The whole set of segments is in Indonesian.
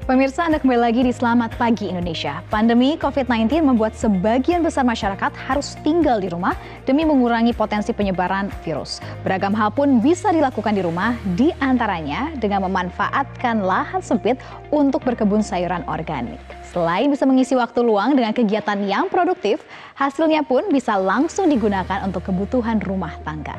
Pemirsa, Anda kembali lagi di Selamat Pagi Indonesia. Pandemi COVID-19 membuat sebagian besar masyarakat harus tinggal di rumah demi mengurangi potensi penyebaran virus. Beragam hal pun bisa dilakukan di rumah, di antaranya dengan memanfaatkan lahan sempit untuk berkebun sayuran organik. Selain bisa mengisi waktu luang dengan kegiatan yang produktif, hasilnya pun bisa langsung digunakan untuk kebutuhan rumah tangga.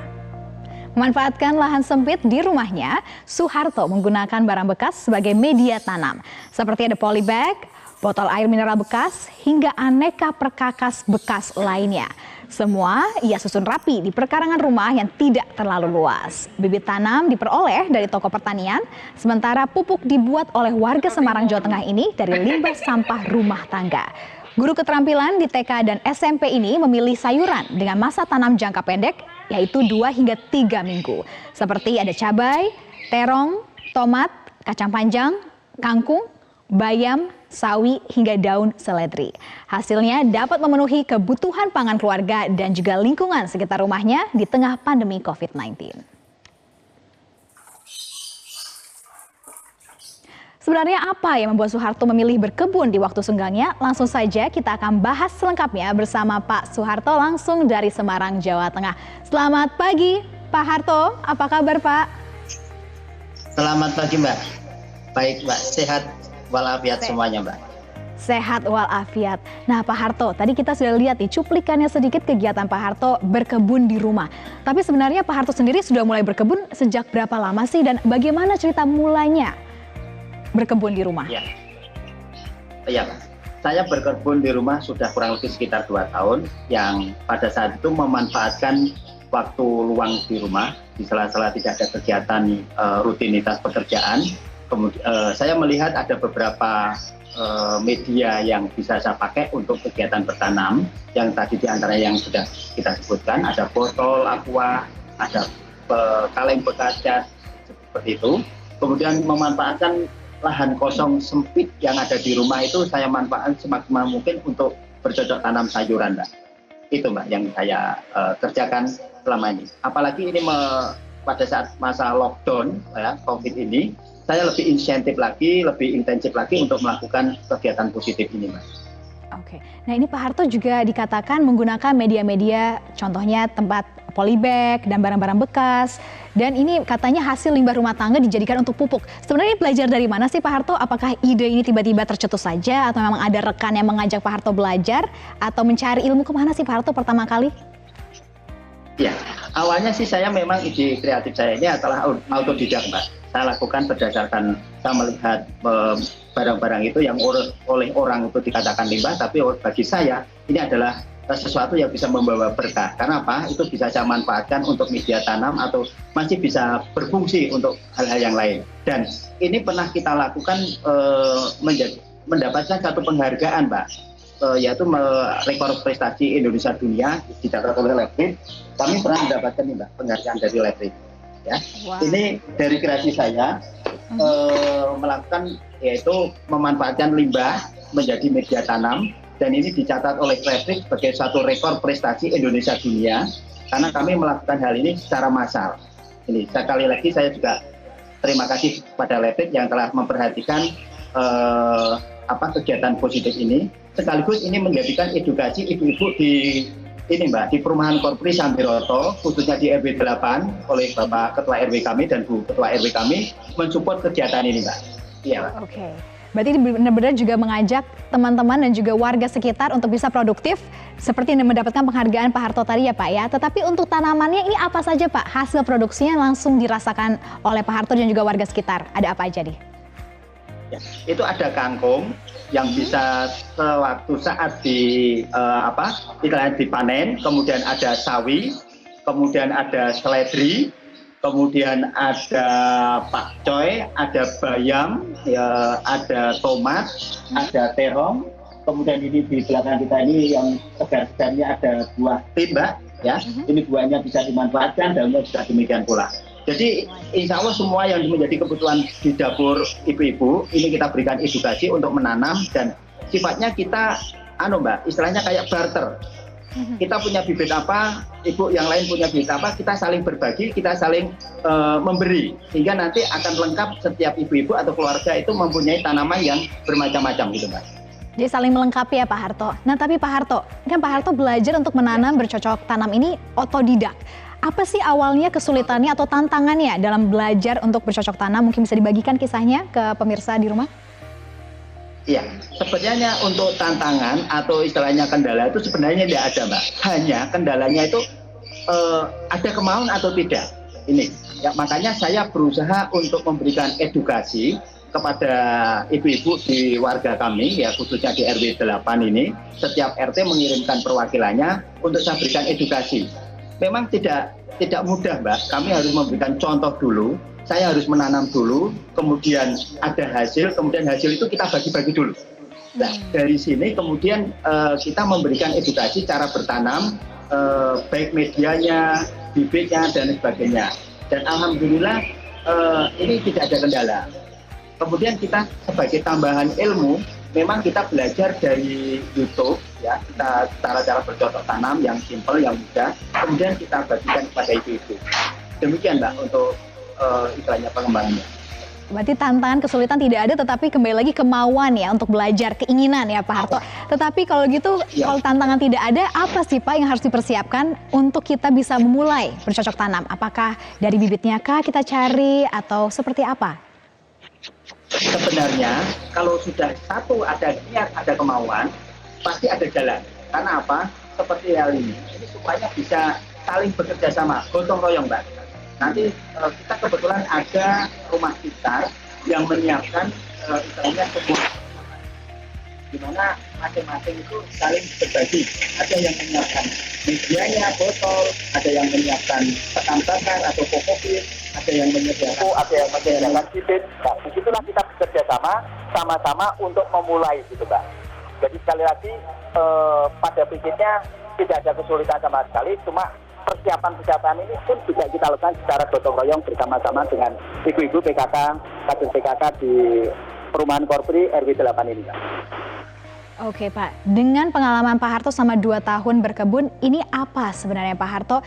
Memanfaatkan lahan sempit di rumahnya, Suharto menggunakan barang bekas sebagai media tanam. Seperti ada polybag, botol air mineral bekas, hingga aneka perkakas bekas lainnya. Semua ia susun rapi di perkarangan rumah yang tidak terlalu luas. Bibit tanam diperoleh dari toko pertanian, sementara pupuk dibuat oleh warga Semarang, Jawa Tengah ini dari limbah sampah rumah tangga. Guru keterampilan di TK dan SMP ini memilih sayuran dengan masa tanam jangka pendek, yaitu 2 hingga 3 minggu. Seperti ada cabai, terong, tomat, kacang panjang, kangkung, bayam, sawi, hingga daun seledri. Hasilnya dapat memenuhi kebutuhan pangan keluarga dan juga lingkungan sekitar rumahnya di tengah pandemi COVID-19. Sebenarnya apa yang membuat Suharto memilih berkebun di waktu senggangnya? Langsung saja kita akan bahas selengkapnya bersama Pak Suharto langsung dari Semarang, Jawa Tengah. Selamat pagi Pak Harto, apa kabar Pak? Selamat pagi Mbak. Baik Mbak, sehat walafiat semuanya Mbak. Sehat walafiat. Nah Pak Harto, tadi kita sudah lihat nih cuplikannya sedikit kegiatan Pak Harto berkebun di rumah. Tapi sebenarnya Pak Harto sendiri sudah mulai berkebun sejak berapa lama sih dan bagaimana cerita mulainya berkebun di rumah? Iya, saya berkebun di rumah sudah kurang lebih sekitar 2 tahun, yang pada saat itu memanfaatkan waktu luang di rumah, di sela-sela tidak ada kegiatan rutinitas pekerjaan. Kemudian saya melihat ada beberapa media yang bisa saya pakai untuk kegiatan bertanam, yang tadi diantara yang sudah kita sebutkan, ada botol aqua, ada kaleng bekas cat, seperti itu. Kemudian memanfaatkan lahan kosong sempit yang ada di rumah itu saya manfaatkan semaksimal mungkin untuk bercocok tanam sayuran Mbak. Itu Mbak yang saya kerjakan selama ini. Apalagi ini pada saat masa lockdown ya, COVID ini, saya lebih insentif lagi, lebih intensif lagi untuk melakukan kegiatan positif ini Mbak. Oke, nah ini Pak Harto juga dikatakan menggunakan media-media contohnya tempat polybag dan barang-barang bekas. Dan ini katanya hasil limbah rumah tangga dijadikan untuk pupuk. Sebenarnya belajar dari mana sih Pak Harto? Apakah ide ini tiba-tiba tercetus saja atau memang ada rekan yang mengajak Pak Harto belajar atau mencari ilmu kemana sih Pak Harto pertama kali? Ya, awalnya sih saya memang ide kreatif saya ini adalah autodidak Mbak. Saya lakukan berdasarkan saya melihat barang-barang itu yang oleh orang itu dikatakan limbah, tapi bagi saya ini adalah sesuatu yang bisa membawa berkah. Karena apa? Itu bisa saya manfaatkan untuk media tanam atau masih bisa berfungsi untuk hal-hal yang lain. Dan ini pernah kita lakukan mendapatkan satu penghargaan, Mbak, yaitu rekor prestasi Indonesia dunia dicatat oleh Lebrit. Kami pernah mendapatkan nih, Mbak, penghargaan dari Lebrit. Ya, wow. Ini dari kreasi saya melakukan yaitu memanfaatkan limbah menjadi media tanam. Dan ini dicatat oleh Lebrit sebagai satu rekor prestasi Indonesia dunia karena kami melakukan hal ini secara massal. Ini sekali lagi saya juga terima kasih kepada Lebrit yang telah memperhatikan kegiatan positif ini. Sekaligus ini menjadikan edukasi ibu-ibu di ini Mbak, di Perumahan Korpri Sambiroto, khususnya di RW 8 oleh Bapak Ketua RW kami dan Bu Ketua RW kami mensupport kegiatan ini Mbak. Iya Mbak. Oke. Berarti benar-benar juga mengajak teman-teman dan juga warga sekitar untuk bisa produktif seperti yang mendapatkan penghargaan Pak Harto tadi ya Pak ya. Tetapi untuk tanamannya ini apa saja Pak? Hasil produksinya langsung dirasakan oleh Pak Harto dan juga warga sekitar. Ada apa aja nih? Ya, itu ada kangkung yang bisa sewaktu saat dipanen, kemudian ada sawi, kemudian ada seledri, kemudian ada pakcoy, ada bayam, ya, ada tomat, ada terong, kemudian ini di belakang kita ini yang segar-segarnya ada buah tin, Mbak, ya. Ini buahnya bisa dimanfaatkan, daunnya juga demikian pula. Jadi insya Allah semua yang menjadi kebutuhan di dapur ibu-ibu ini kita berikan edukasi untuk menanam dan sifatnya kita, Mbak, istilahnya kayak barter. Kita punya bibit apa, ibu yang lain punya bibit apa, kita saling berbagi, kita saling memberi, sehingga nanti akan lengkap setiap ibu-ibu atau keluarga itu mempunyai tanaman yang bermacam-macam gitu Mbak. Jadi saling melengkapi ya Pak Harto. Nah tapi Pak Harto, kan Pak Harto belajar untuk menanam bercocok tanam ini otodidak. Apa sih awalnya kesulitannya atau tantangannya dalam belajar untuk bercocok tanam? Mungkin bisa dibagikan kisahnya ke pemirsa di rumah? Iya, sebenarnya untuk tantangan atau istilahnya kendala itu sebenarnya tidak ada Mbak. Hanya kendalanya itu ada kemauan atau tidak. Ini, ya makanya saya berusaha untuk memberikan edukasi kepada ibu-ibu di warga kami, ya khususnya di RW 8 ini. Setiap RT mengirimkan perwakilannya untuk saya berikan edukasi. Memang tidak mudah Mbak, kami harus memberikan contoh dulu. Saya harus menanam dulu, kemudian ada hasil, kemudian hasil itu kita bagi-bagi dulu. Nah, dari sini kemudian kita memberikan edukasi cara bertanam, baik medianya, bibitnya, dan sebagainya. Dan alhamdulillah ini tidak ada kendala. Kemudian kita sebagai tambahan ilmu, memang kita belajar dari YouTube, ya kita cara-cara bercocok tanam yang simpel, yang mudah, kemudian kita bagikan kepada ibu-ibu. Demikian Mbak untuk istilahnya pengembangannya. Berarti tantangan kesulitan tidak ada, tetapi kembali lagi kemauan ya untuk belajar, keinginan ya Pak Harto. Tetapi kalau gitu, kalau tantangan tidak ada, apa sih Pak yang harus dipersiapkan untuk kita bisa memulai bercocok tanam? Apakah dari bibitnya kah kita cari atau seperti apa? Sebenarnya kalau sudah satu ada niat, ada kemauan, pasti ada jalan. Karena apa? Seperti hal ini supaya bisa saling bekerja sama, gotong royong Mbak. Nanti kita kebetulan ada rumah sekitar yang menyiapkan istilahnya sebuah di mana masing-masing itu saling berbagi. Ada yang menyiapkan medianya, botol, ada yang menyiapkan pekan bakar atau kokopit, ada yang menyediakan bibit. Nah, disitulah kita bekerja sama-sama untuk memulai gitu Mbak. Jadi sekali lagi pada prinsipnya tidak ada kesulitan sama sekali, cuma persiapan ini pun juga kita lakukan secara gotong royong bersama-sama dengan ibu-ibu PKK, kader PKK di Perumahan Korpri RW 8 ini. Oke Pak, dengan pengalaman Pak Harto selama 2 tahun berkebun, ini apa sebenarnya Pak Harto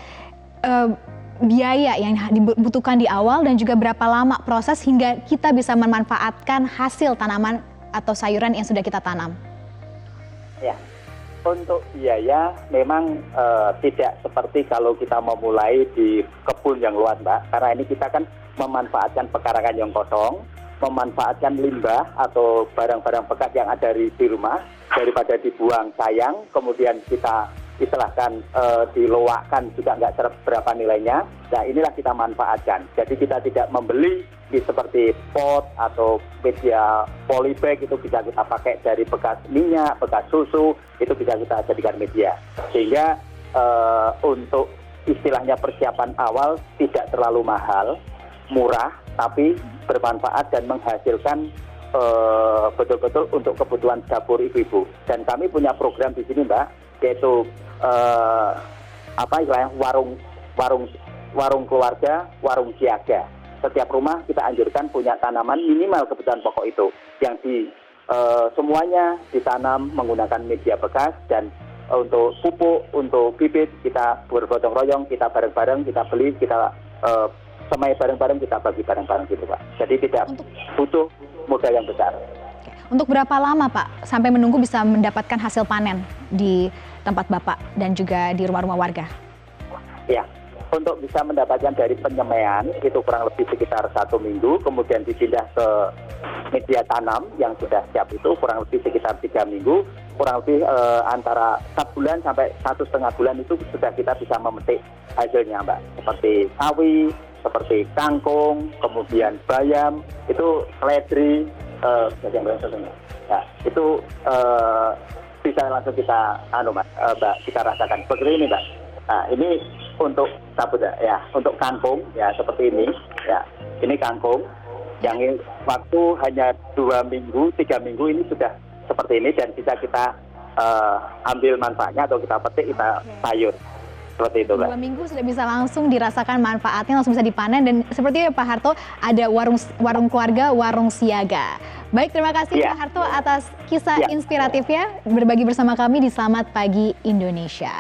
biaya yang dibutuhkan di awal dan juga berapa lama proses hingga kita bisa memanfaatkan hasil tanaman atau sayuran yang sudah kita tanam? Ya. Untuk biaya memang tidak seperti kalau kita memulai di kebun yang luas Mbak, karena ini kita kan memanfaatkan pekarangan yang kosong, memanfaatkan limbah atau barang-barang bekas yang ada di rumah, daripada dibuang sayang, kemudian kita istilahkan diloakkan juga nggak berapa nilainya. Nah inilah kita manfaatkan, jadi kita tidak membeli seperti pot atau media polybag, itu bisa kita pakai dari bekas minyak, bekas susu, itu bisa kita jadikan media. Sehingga untuk istilahnya persiapan awal tidak terlalu mahal, murah, tapi bermanfaat dan menghasilkan betul-betul untuk kebutuhan dapur ibu-ibu. Dan kami punya program di sini Mbak, yaitu warung keluarga, warung siaga. Setiap rumah kita anjurkan punya tanaman minimal kebutuhan pokok itu, yang semuanya ditanam menggunakan media bekas, dan untuk pupuk, untuk bibit kita bergotong royong, kita bareng-bareng, kita beli, kita semai bareng-bareng, kita bagi bareng-bareng gitu Pak. Jadi tidak butuh modal yang besar. Untuk berapa lama Pak sampai menunggu bisa mendapatkan hasil panen di tempat Bapak dan juga di rumah-rumah warga? Ya, untuk bisa mendapatkan dari penyemaian itu kurang lebih sekitar 1 minggu, kemudian dipindah ke media tanam yang sudah siap itu kurang lebih sekitar 3 minggu, kurang lebih antara 1 bulan sampai 1,5 bulan itu sudah kita bisa memetik hasilnya Mbak. Seperti sawi, seperti kangkung, kemudian bayam, itu seledri, nah, itu bisa langsung kita Mbak, kita rasakan seperti ini Mbak. Nah, ini untuk sabut ya, untuk kangkung ya seperti ini ya. Ini kangkung yang waktu hanya 2 minggu, 3 minggu ini sudah seperti ini, dan bisa kita ambil manfaatnya atau kita petik, kita sayur. Seperti itu, Mbak. 2 minggu sudah bisa langsung dirasakan manfaatnya, langsung bisa dipanen, dan seperti Pak Harto ada warung keluarga, warung siaga. Baik, terima kasih Pak Harto atas kisah inspiratifnya berbagi bersama kami di Selamat Pagi Indonesia.